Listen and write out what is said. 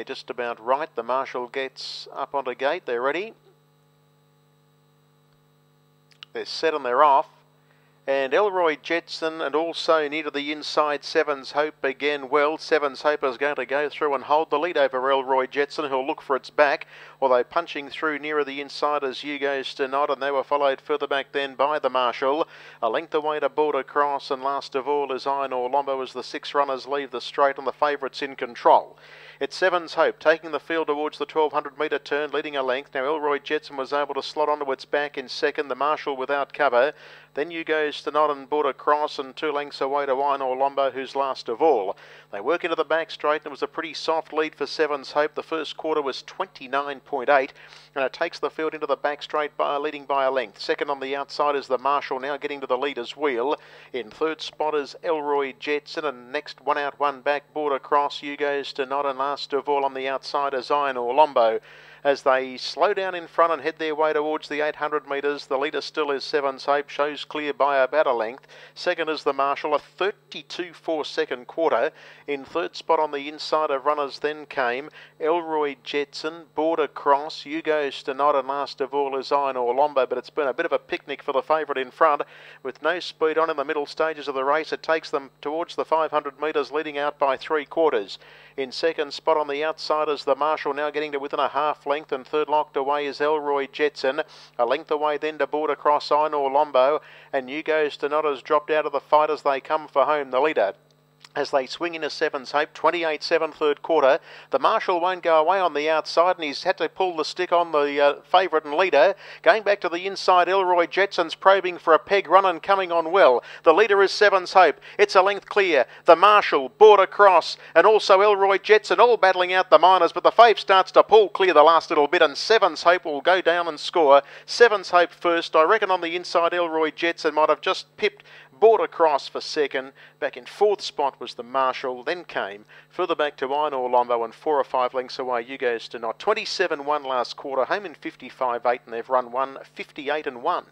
They're just about right. The marshal gets up onto gate. They're ready. They're set and they're off. And Elroy Jetson, and also near to the inside, Seven's Hope again well. Seven's Hope is going to go through and hold the lead over Elroy Jetson, who'll look for its back, although punching through nearer the inside as You Goes to Nod, and they were followed further back then by the Marshal. A length away to Border Cross, and last of all is Iron Orlombo as the 6 runners leave the straight and the favourites in control. It's Seven's Hope taking the field towards the 1200 metre turn, leading a length. Now Elroy Jetson was able to slot onto its back in second, the Marshal without cover. Then You Goes to Nod and Border Cross, and 2 lengths away to Iron Orlombo, who's last of all. They work into the back straight, and it was a pretty soft lead for Seven's Hope. The first quarter was 29.8, and it takes the field into the back straight by leading by a length. Second on the outside is the Marshal, now getting to the leader's wheel. In third spot is Elroy Jetson, and next one out, one back, Border Cross, You Goes to Nod, and last of all on the outside is Iron Orlombo. As they slow down in front and head their way towards the 800 metres, the leader still is Seven's Hope, shows clear by about a length. Second is the Marshal, a 32.4 second quarter. In third spot on the inside of runners then came Elroy Jetson, Border Cross, You Goes to Nod, and last of all is Iron Orlombo. But it's been a bit of a picnic for the favourite in front. With no speed on in the middle stages of the race, it takes them towards the 500 metres, leading out by 3/4. In second spot on the outside is the Marshal, now getting to within a half length, and third locked away is Elroy Jetson. A length away then to Border Cross, Iron Orlombo, and You Goes to Nod has dropped out of the fight as they come for home, the leader. As they swing into Seven's Hope, 28.7 third quarter. The Marshal won't go away on the outside, and he's had to pull the stick on the favourite and leader. Going back to the inside, Elroy Jetson's probing for a peg run and coming on well. The leader is Seven's Hope. It's a length clear. The Marshal, Border Cross, and also Elroy Jetson all battling out the minors, but the fave starts to pull clear the last little bit, and Seven's Hope will go down and score. Seven's Hope first. I reckon on the inside, Elroy Jetson might have just pipped Border Cross for second. Back in fourth spot was the Marshal, then came further back to Iron Orlombo, and 4 or 5 lengths away You Goes to Nod. 27-1 last quarter, home in 55.8, and they've run 1:58 and 1.